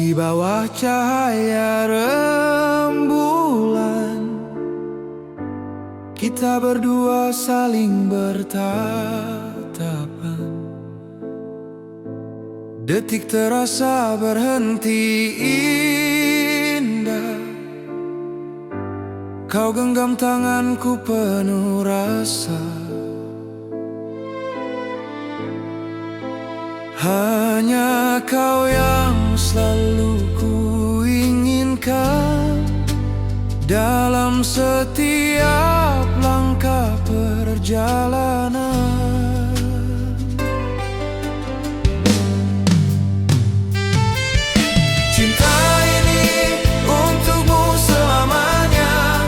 Di bawah cahaya rembulan, kita berdua saling bertatapan. Detik terasa berhenti indah. Kau genggam tanganku penuh rasa. Hanya kau yang selalu ku inginkan dalam setiap langkah perjalanan. Cinta ini untukmu selamanya,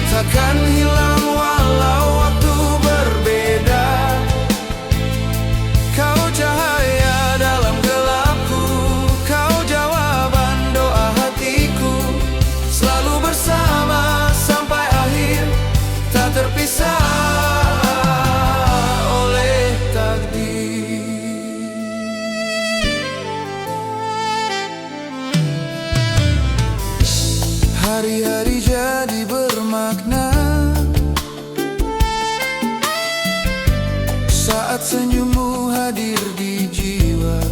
takkan hilang walau waktu berbeda. Kau cahaya dalam gelapku, kau jawaban doa hatiku. Selalu bersama sampai akhir, tak terpisah oleh takdir. Hari-hari jadi bermakna saat senyummu hadir di jiwa.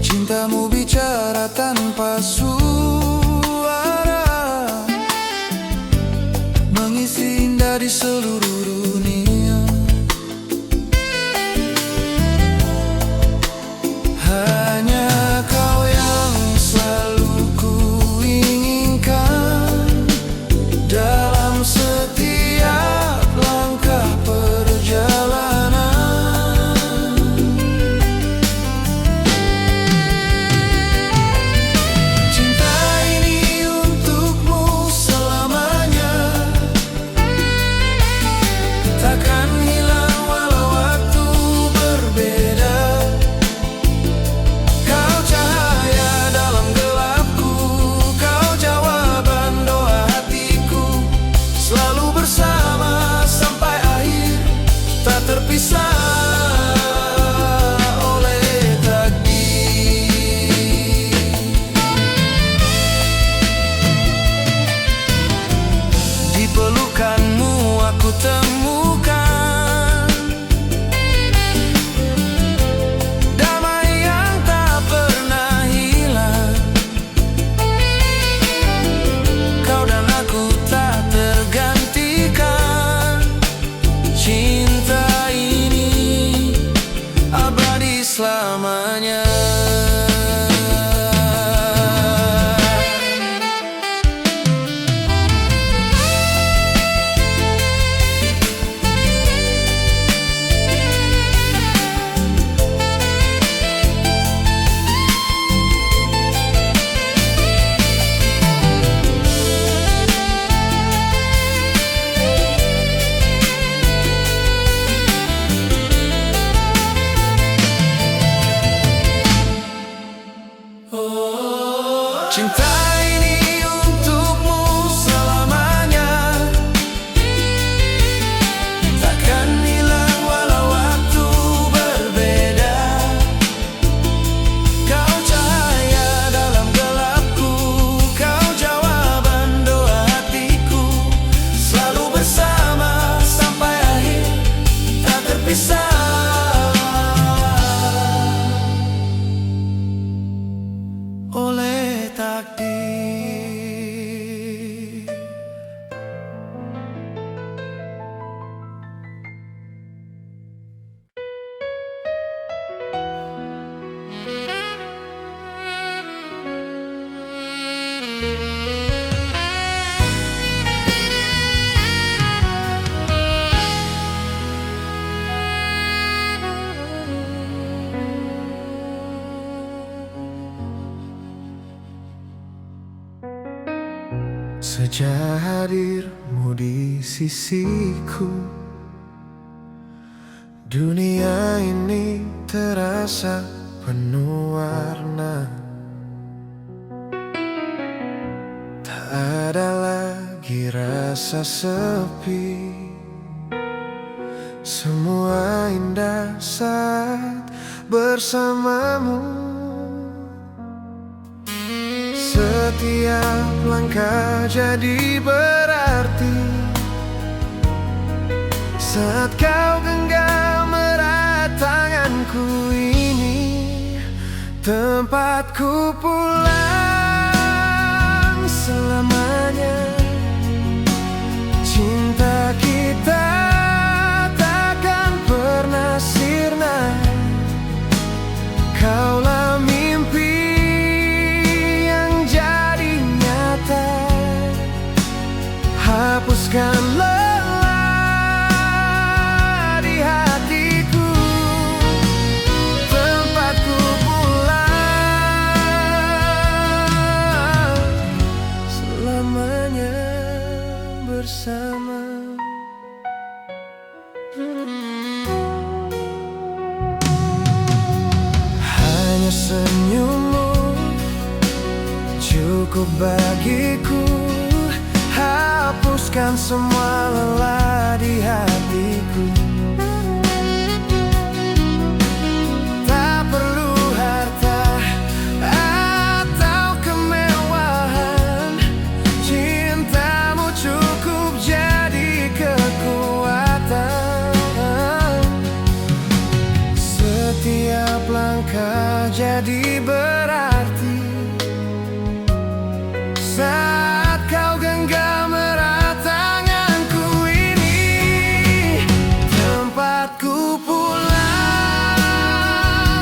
Cintamu bicara tanpa suara, mengisi indah di seluruh dunia. Hanya kau yang selalu ku inginkan dalam setiap langkah perjalanan. Cinta ini untukmu selamanya, takkan hilang walau waktu berbeda. Kau cahaya dalam gelapku, kau jawaban doa hatiku. Selalu bersama sampai akhir, tak terpisah oleh takdir. Di pelukanmu aku temukan damai yang tak pernah hilang. Kau dan aku tak tergantikan. Cinta ini abadi selamanya. Cinta ini untukmu selamanya, takkan hilang walau waktu berbeda. Kau cahaya dalam gelapku, kau jawaban doa hatiku. Selalu bersama sampai akhir, tak terpisah oleh takdir. Sejak hadirmu di sisiku, dunia ini terasa penuh warna. Tak ada lagi rasa sepi. Semua indah saat bersamamu. Setiap langkah jadi berarti saat kau genggam erat tanganku. Ini tempatku pulang selamanya. Cinta kita takkan pernah sirna. Kaulah mimpi yang jadi nyata. Hapuskan lelah di hatiku. Tempatku pulang selamanya bersama. Hanya senyummu cukup bagiku. Hapuskan semua lelah di hatiku. Tak perlu harta atau kemewahan. Cintamu cukup jadi kekuatan. Setiap langkah jadi berarti saat kau genggam erat tanganku. Ini tempatku pulang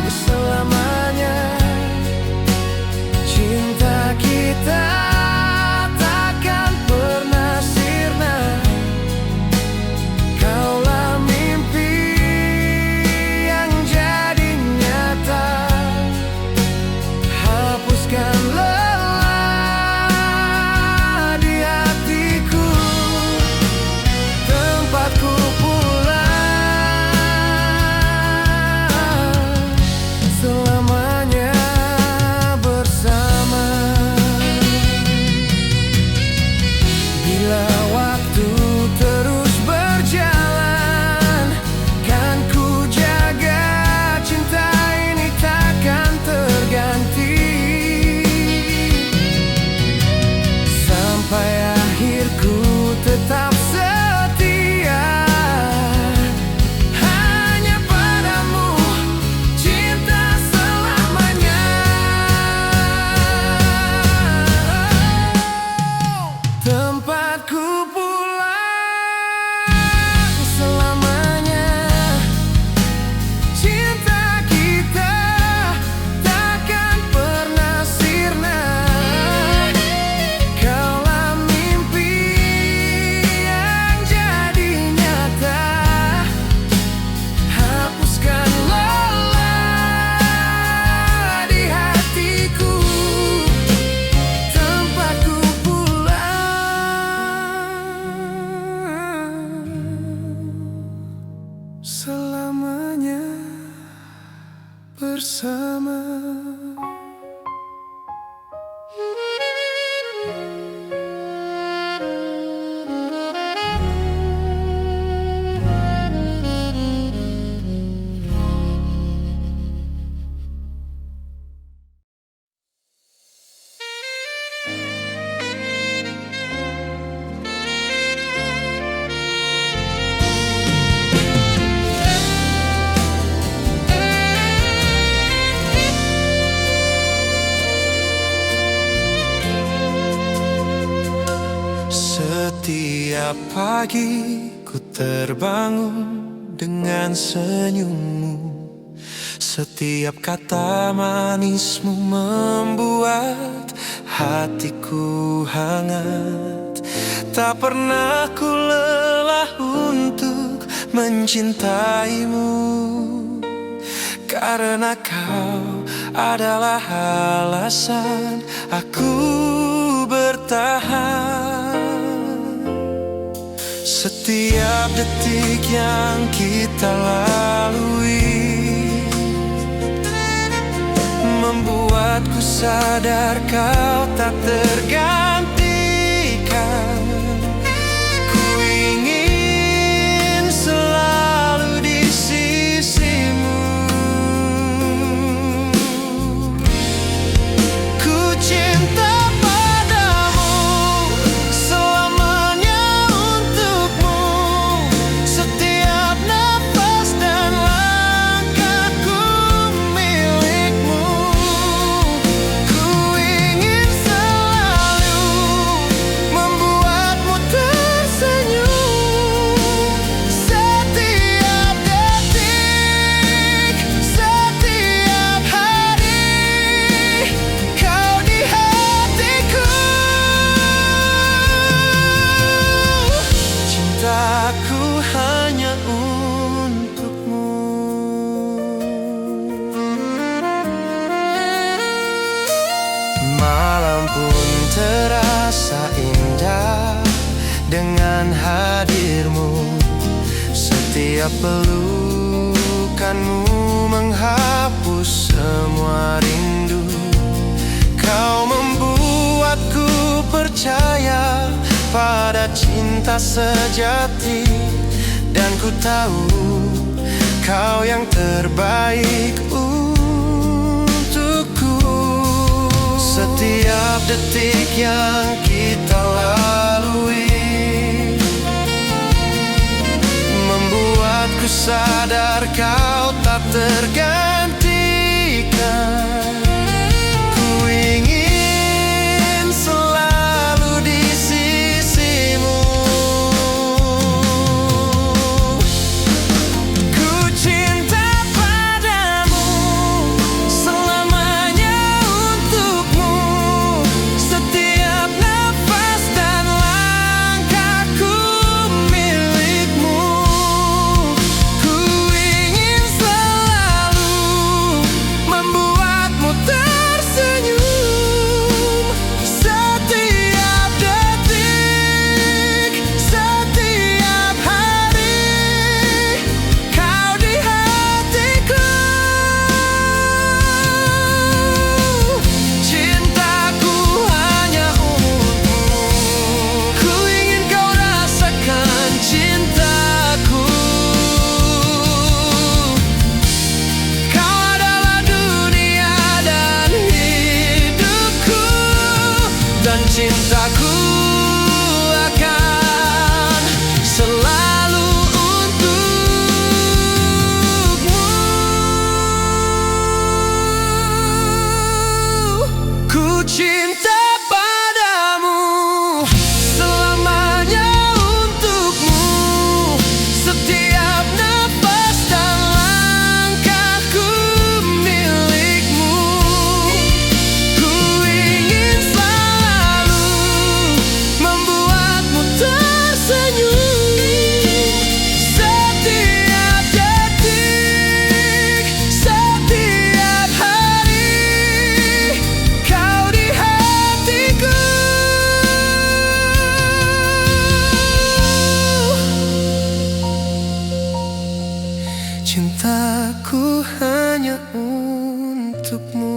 selamanya. Cinta kita takkan pernah sirna. Kaulah mimpi yang jadi nyata. Hapuskan lelah di hatiku. Tempatku pulang selamanya bersama. Bila waktu terus berjalan, kan ku jaga cinta ini takkan terganti. Sampai akhirku tetap setia hanya padamu. Cinta selamanya. Tempatku pulang selamanya. Cinta kita takkan pernah sirna. Kaulah mimpi yang jadi nyata. Hapuskan lelah di hatiku. Tempatku pulang selamanya bersama. Setiap pagi ku terbangun dengan senyummu. Setiap kata manismu membuat hatiku hangat. Tak pernah ku lelah untuk mencintaimu, karena kau adalah alasan aku bertahan. Setiap detik yang kita lalui membuatku sadar kau tak tergantikan. Ku ingin selalu terasa indah dengan hadirmu. Setiap pelukanmu menghapus semua rindu. Kau membuatku percaya pada cinta sejati, dan ku tahu kau yang terbaik untukku. Setiap detik yang kita lalui membuatku sadar kau tak tergantikan. Ku ingin selalu di sisimu. Ku cinta padamu selamanya untukmu. Setiap nafas dan langkahku milikmu. Ku ingin selalu membuatmu tersenyum. Setiap detik, setiap hari, kau di hatiku. Cintaku hanya untukmu. Ku ingin kau rasakan cintaku. Kau adalah dunia dan hidupku, dan cintaku akan selalu untukmu. Ku cinta padamu selamanya untukmu. Setiap nafas dan langkahku milikmu. Ku ingin selalu membuatmu tersenyum. Setiap detik, setiap hari, kau di hatiku. Cintaku hanya untukmu.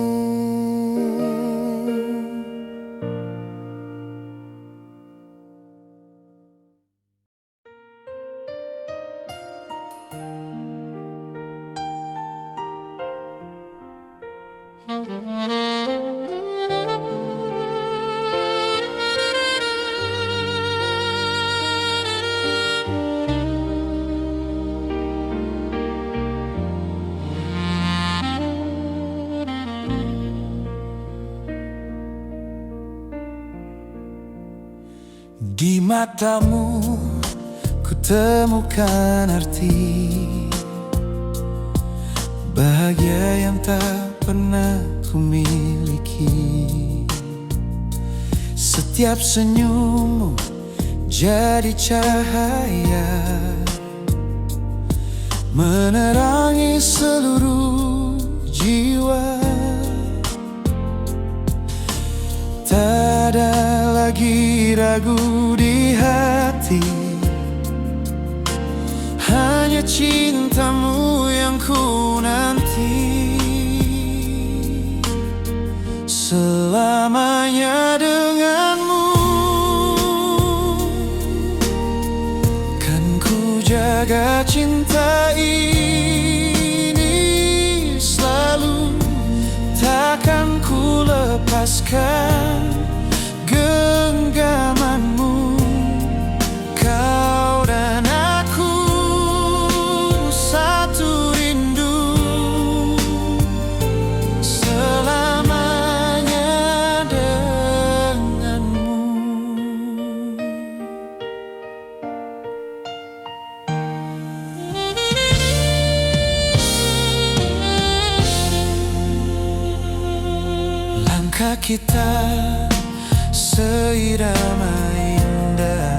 Di matamu ku temukan arti bahagia yang tak pernah ku miliki. Setiap senyummu jadi cahaya menerangi seluruh jiwa. Tak ada lagi ragu di hati, hanya cintamu yang ku nanti. Selamanya denganmu kan ku jaga cinta ini selalu. Takkan ku lepaskan genggamanmu. Kau dan aku satu rindu. Selamanya denganmu. Langkah kita seirama indah,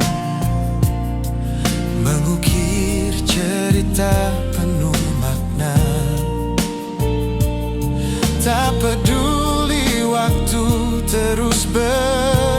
mengukir cerita penuh makna. Tak peduli waktu terus berlalu,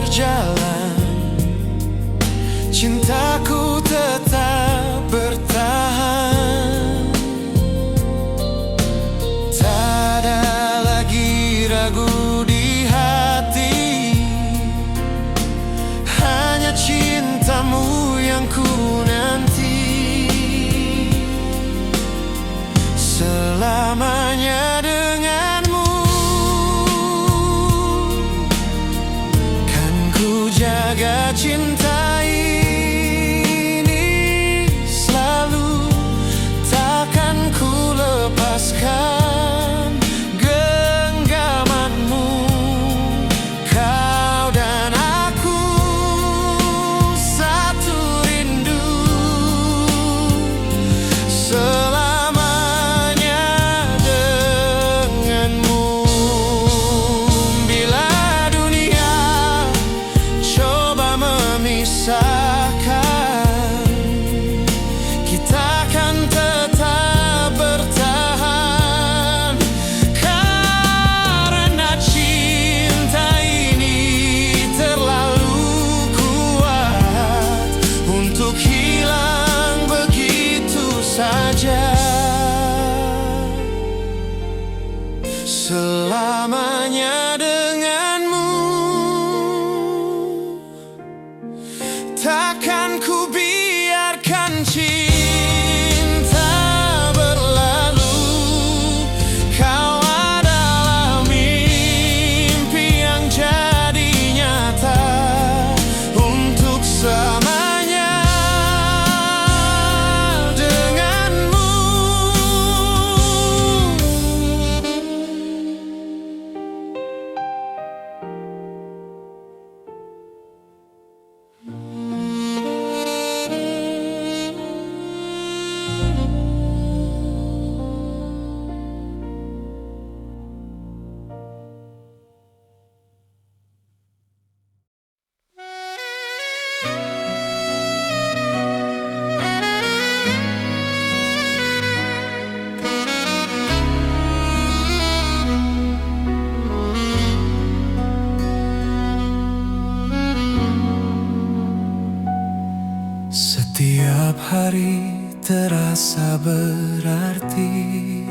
terasa berarti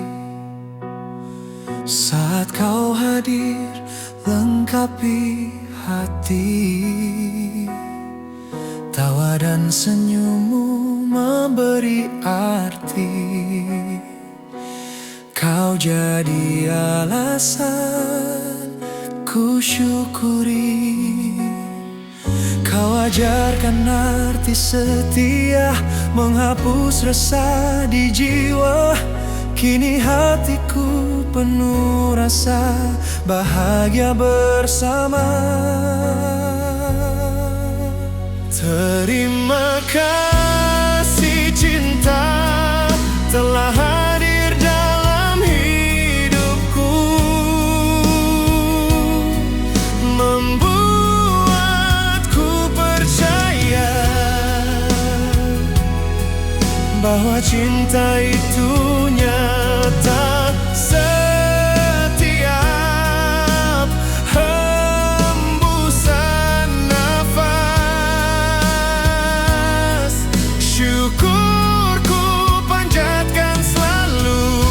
saat kau hadir lengkapi hati. Tawa dan senyummu memberi arti. Kau jadi alasan ku syukuri. Kau ajarkan arti setia, menghapus resah di jiwa. Kini hatiku penuh rasa bahagia bersama. Terima kasih cinta telah hadir dalam hidupku, membuatku percaya bahwa cinta itu nyata. Setiap hembusan nafas, syukurku panjatkan selalu,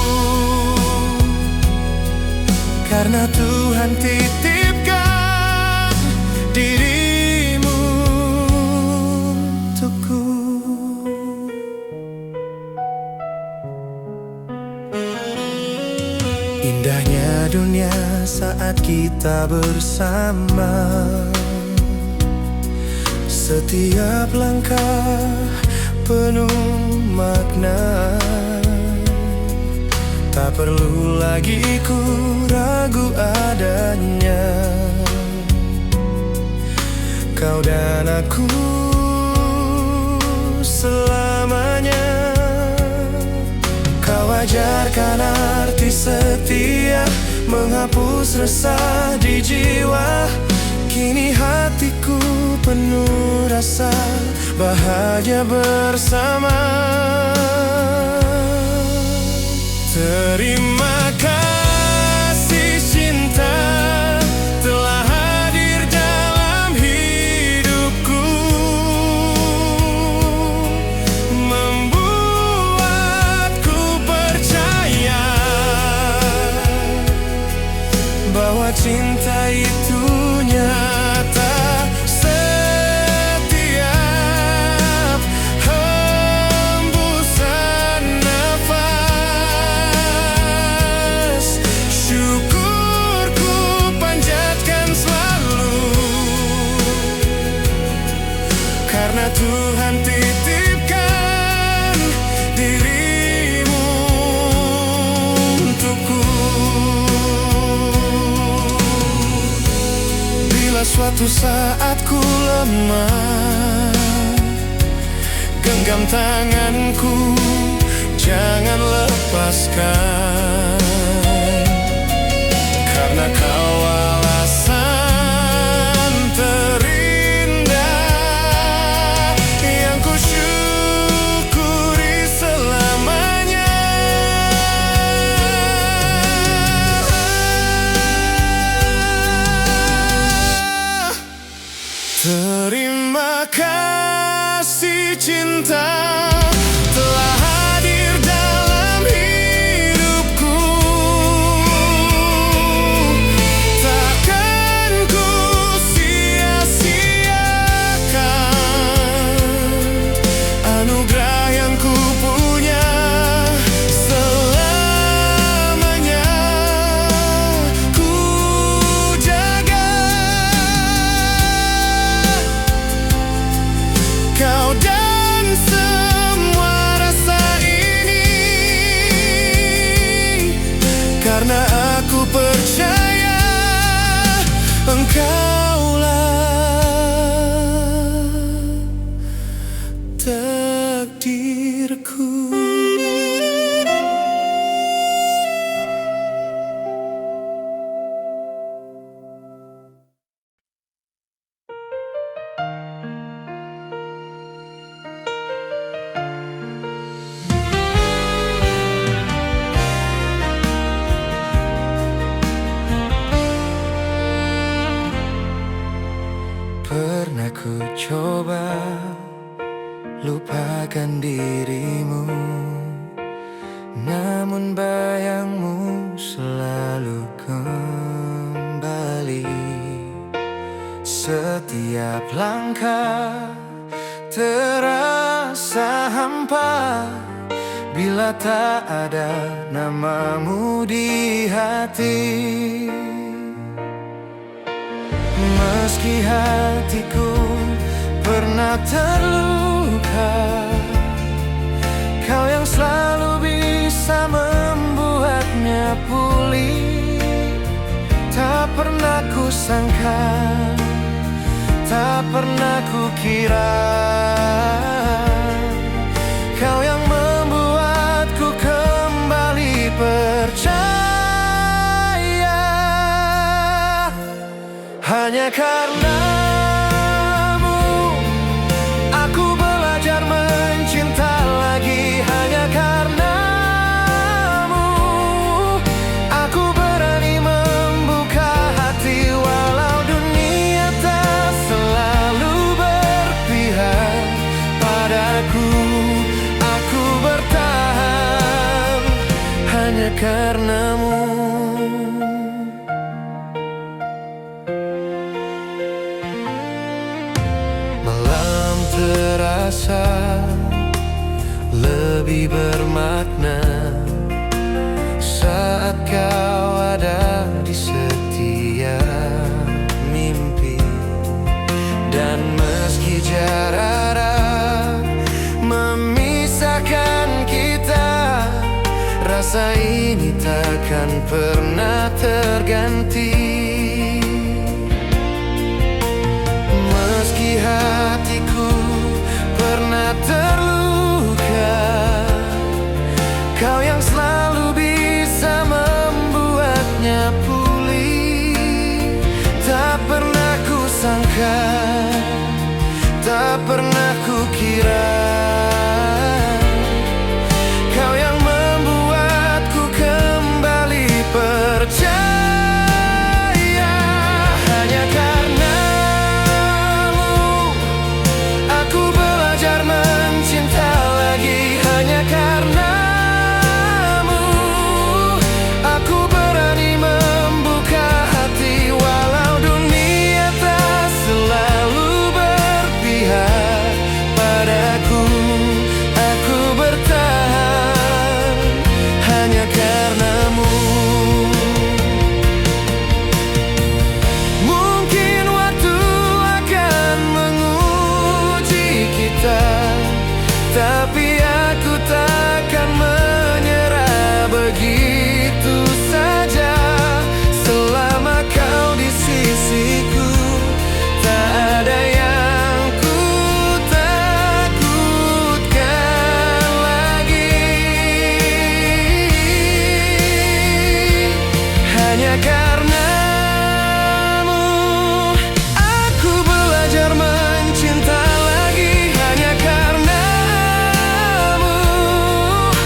karena Tuhan titipkan dirimu untukku. Indahnya dunia saat kita bersama. Setiap langkah penuh makna. Tak perlu lagi ku ragu adanya kau dan aku selamanya. Kau ajarkan arti setia, menghapus resah di jiwa. Kini hatiku penuh rasa bahagia bersama. Terima kasih cinta telah hadir dalam hidupku, membuatku percaya bahwa cinta itu nyata. Setiap hembusan nafas, syukurku panjatkan selalu, karena Tuhan titipkan dirimu untukku. Bila suatu saat ku lemah, genggam tanganku, jangan lepaskan, karena kau alasan terindah yang ku syukuri selamanya. Terima kasih cinta telah bila tak ada namamu di hati. Meski hatiku pernah terluka, kau yang selalu bisa membuatnya pulih. Tak pernah ku sangka, tak pernah ku kira, kau yang membuatku kembali percaya. Hanya karenamu aku belajar mencinta lagi. Hanya karenamu aku berani membuka hati. Walau dunia tak selalu berpihak padaku, aku bertahan hanya karenamu. Malam terasa lebih bermakna saat kau ada di setiap mimpi. Dan meski jarak memisahkan kita, rasa ini takkan pernah terganti. Meski hatiku pernah terluka, kau yang selalu bisa membuatnya pulih. Tak pernah ku sangka, tak pernah ku kira, kau yang membuatku kembali percaya. Hanya karenamu aku belajar mencinta lagi. Hanya karenamu aku berani membuka hati. Walau dunia tak selalu berpihak padaku, aku bertahan hanya karenamu. Mungkin waktu akan menguji kita, tapi aku takkan menyerah begitu saja. Selama kau di sisiku, tak ada yang ku takutkan lagi. Hanya karenamu aku belajar mencinta lagi. Hanya karenamu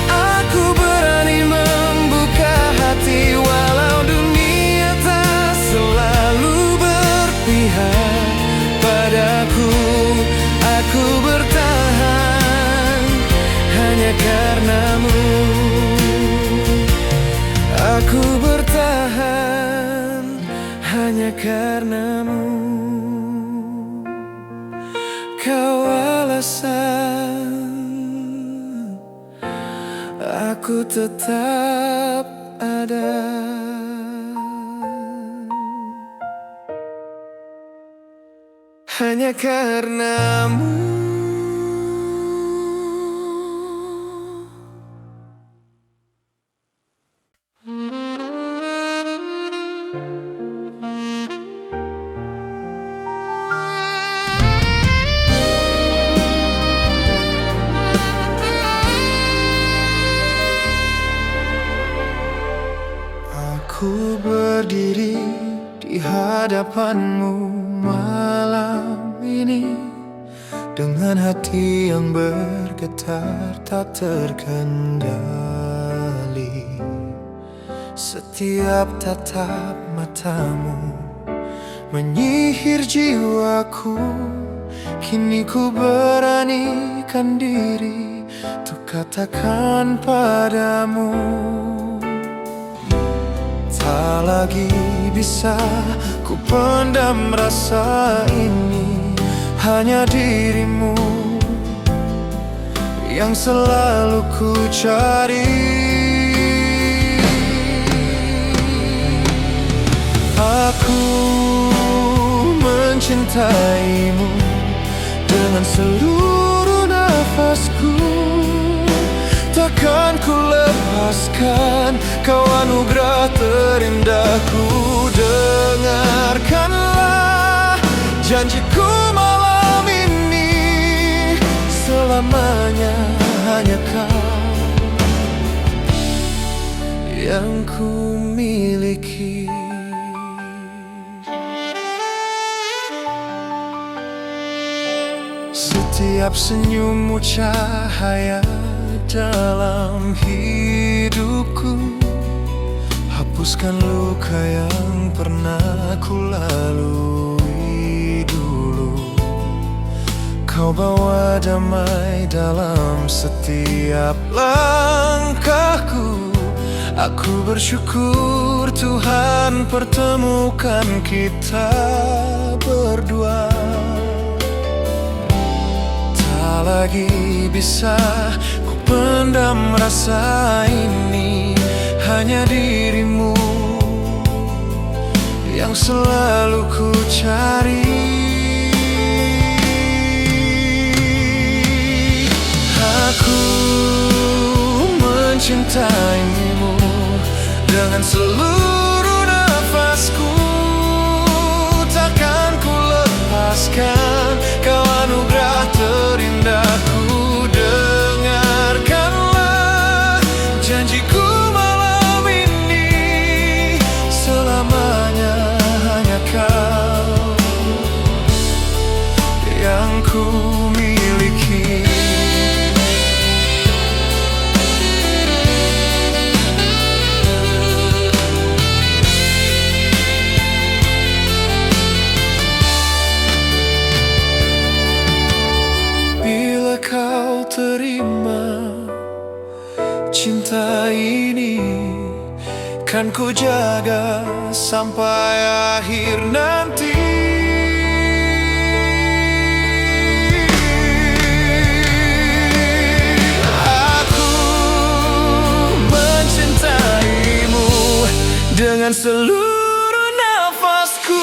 aku berani membuka hati. Walau dunia tak selalu berpihak padaku, aku bertahan hanya karenamu. Aku bertahan hanya karenamu. Kau alasan aku tetap ada. Hanya karenamu. Aku berdiri di hadapanmu malam ini dengan hati yang bergetar tak terkendali. Setiap tatap matamu menyihir jiwaku. Kini ku beranikan diri untuk katakan padamu, tak lagi bisa ku pendam rasa ini. Hanya dirimu yang selalu ku cari. Aku mencintaimu dengan seluruh nafasku. Takkan ku lepaskan kau anugerah terindahku. Dengarkanlah janjiku malam ini, selamanya hanya kau yang ku miliki. Setiap senyummu cahaya dalam hidupku. Hapuskan luka yang pernah ku lalui dulu. Kau bawa damai dalam setiap langkahku. Aku bersyukur Tuhan pertemukan kita berdua. Tak lagi bisa ku pendam rasa ini, hanya dirimu yang selalu ku cari. Aku mencintaimu dengan seluruh nafasku. Takkan ku lepaskan kau anugerah terindahku. Dengarkanlah janjiku malam ini, selamanya hanya kau yang ku miliki. Kau terima cinta ini, kan ku jaga sampai akhir nanti. Aku mencintaimu dengan seluruh nafasku.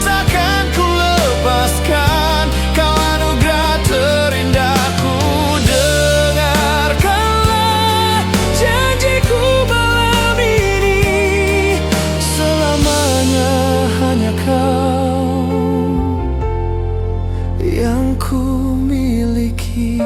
Takkan ku lepaskan kau anugerah terindahku. Dengarkanlah janjiku malam ini, selamanya hanya kau yang ku miliki.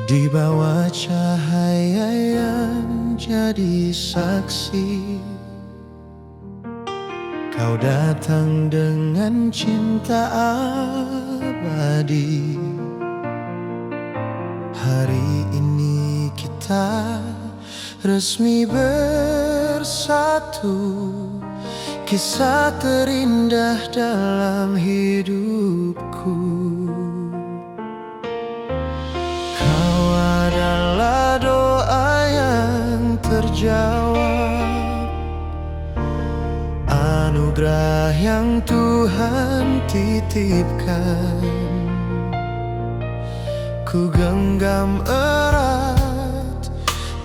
Di bawah cahaya yang jadi saksi, kau datang dengan cinta abadi. Hari ini kita resmi bersatu, kisah terindah dalam hidupku. Adalah doa yang terjawab, anugerah yang Tuhan titipkan. Ku genggam erat,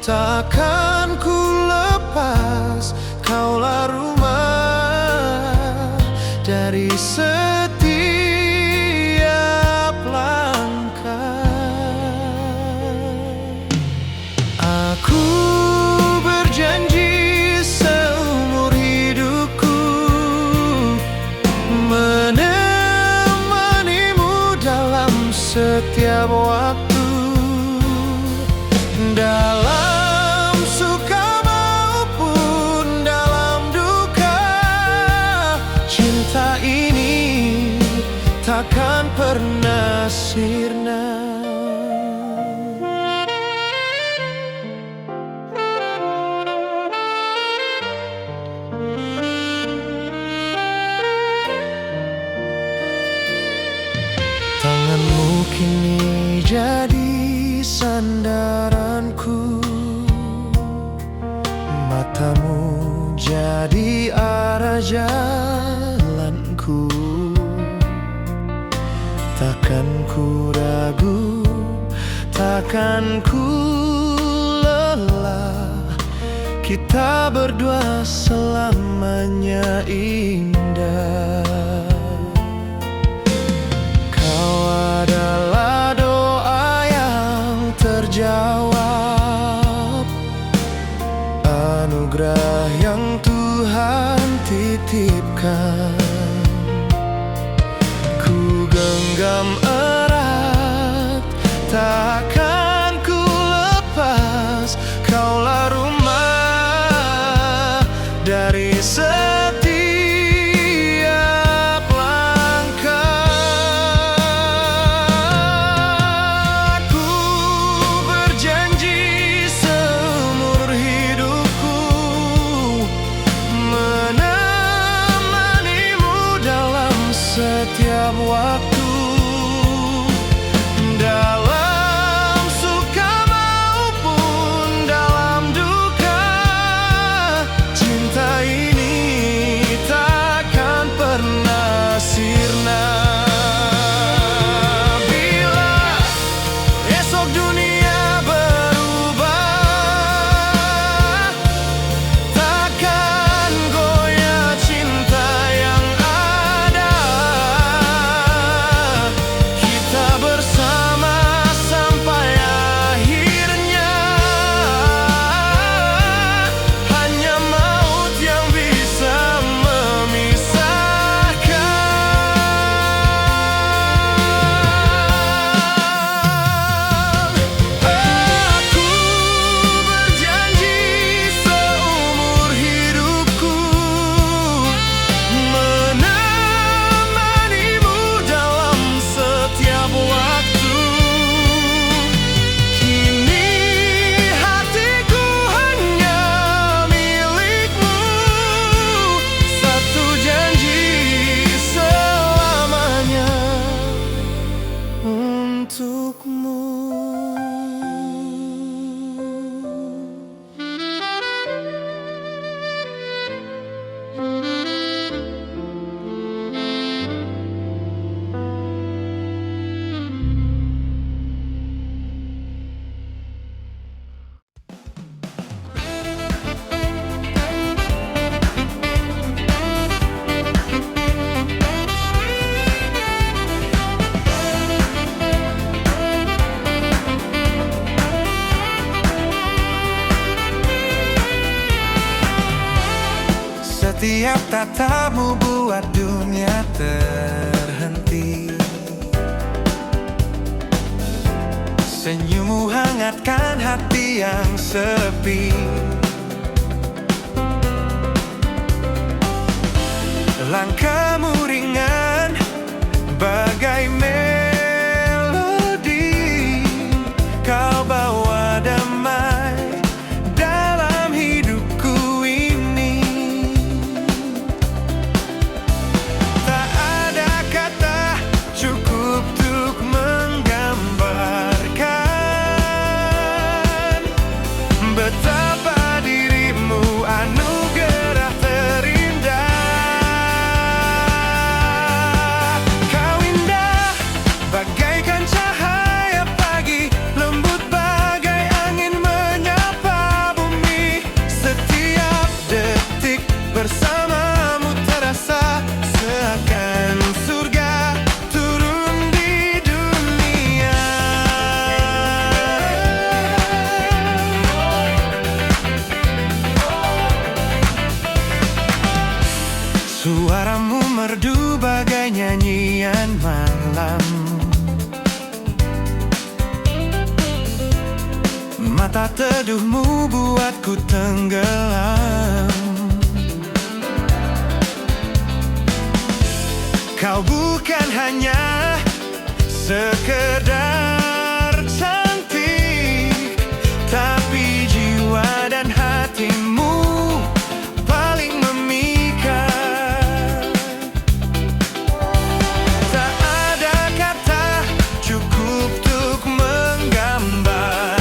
takkan ku lepas. Kaulah rumah dari setiap langkah. Aku berjanji seumur hidupku menemanimu dalam setiap waktu, dalam suka maupun dalam duka. Cinta ini takkan pernah sirna. sandaranku, matamu jadi arah jalanku. Takkan ku ragu, takkan ku lelah, kita berdua selamanya indah. Kau adalah doa yang terjawab, anugerah yang Tuhan titipkan. Ku genggam erat, takkan ku lepas. Kaulah rumah dari setiap langkah. Ku berjanji seumur hidupku menemanimu dalam setiap waktu. Dalam suka maupun dalam duka, cinta ini takkan pernah sirna. Bila esok dunia berubah, takkan goyah cinta yang ada. Kita bersama sampai akhirnya, hanya maut yang bisa memisahkan. Aku berjanji seumur hidupku menemanimu dalam setiap waktu. Kini hatiku hanya milikmu, satu janji selamanya untukmu. Setiap tatamu buat dunia terhenti. Senyummu hangatkan hati yang sepi. Langkahmu ringan bagai melodi. Kau bawa damai dalam hidupku ini. Tak ada kata cukup untuk menggambarkan betapa dirimu anugerah terindah. Kau indah bagaikan cahaya pagi, lembut bagai angin menyapa bumi. Setiap detik bersamamu terasa seakan surga turun di dunia. Suaramu merdu bagai nyanyian malam. Mata teduhmu buatku tenggelam. Kau bukan hanya sekedar cantik, tapi jiwa dan hatimu paling memikat. Tak ada kata cukup untuk menggambar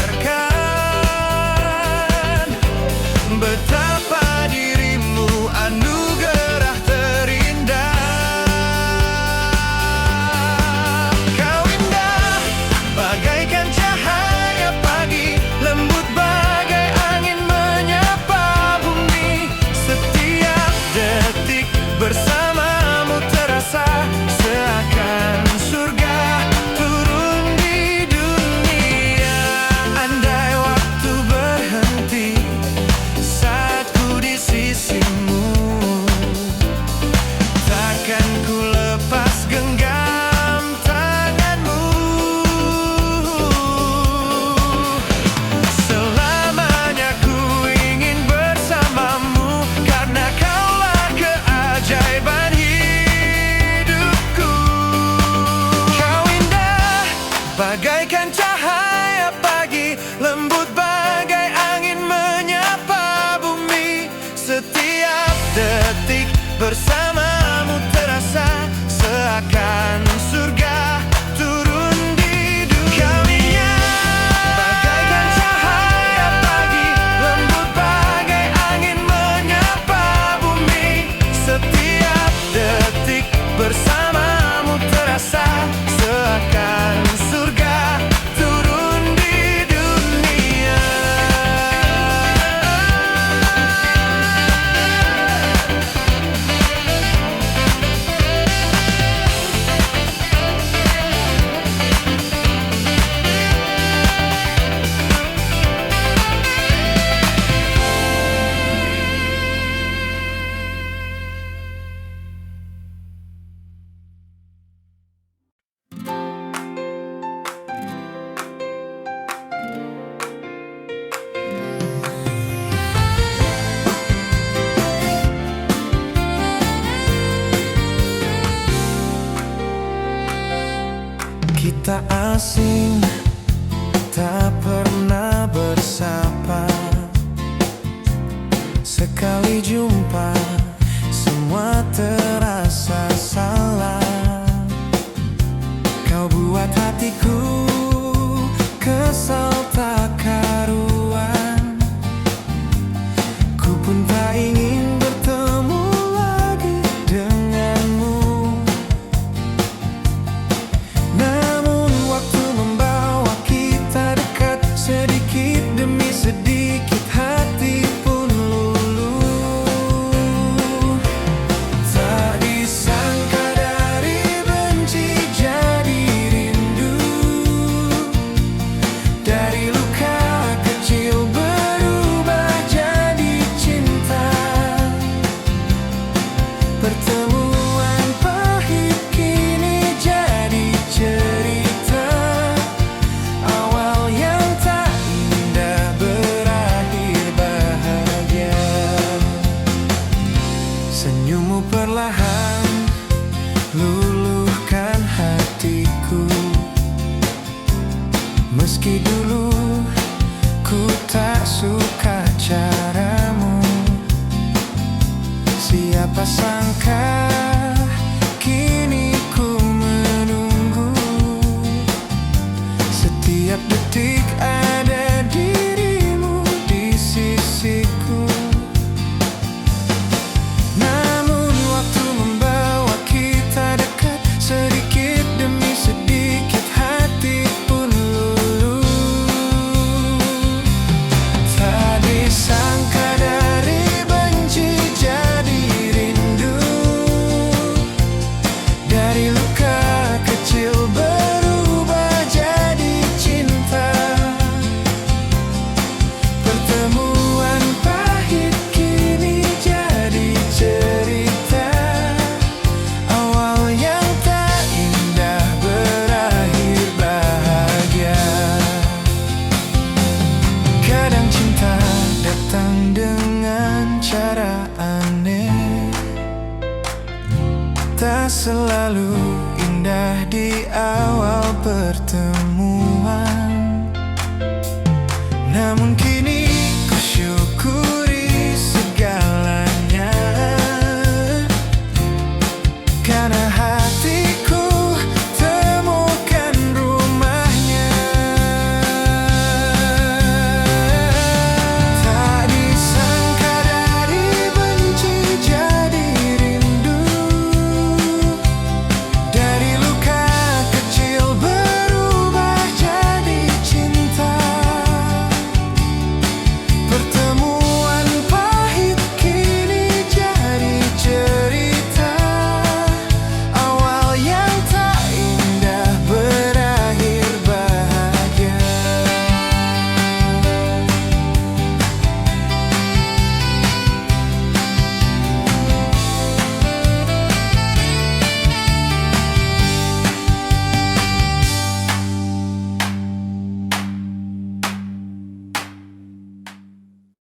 Tak asing, tak pernah bersapa. Sekali jumpa, semua terasa salah. Kau buat hatiku kesal tak karuan. Ku pun tak ingin bertemu lagi denganmu. Namun waktu membawa kita dekat, sedikit demi sedikit hati pun luluh. Tak disangka dari benci jadi rindu, dari luka kecil berubah jadi cinta. Pertemuan pahit kini jadi cerita. Awal yang tak indah berakhir bahagia. Senyummu perlahan luluhkan hatiku. Meski dulu ku tak suka caramu, siapa sangka kini ku menunggu. Setiap detik ada dirimu di sisiku. Namun waktu membawa kita dekat, sedikit demi sedikit hati pun luluh. Tak disangka dari benci jadi rindu, dari luka kecil berubah jadi cinta. Pertemuan pahit kini jadi cerita. Awal yang tak indah berakhir bahagia. Kadang cinta datang dengan cara aneh, tak selalu indah di awal pertemuan. Namun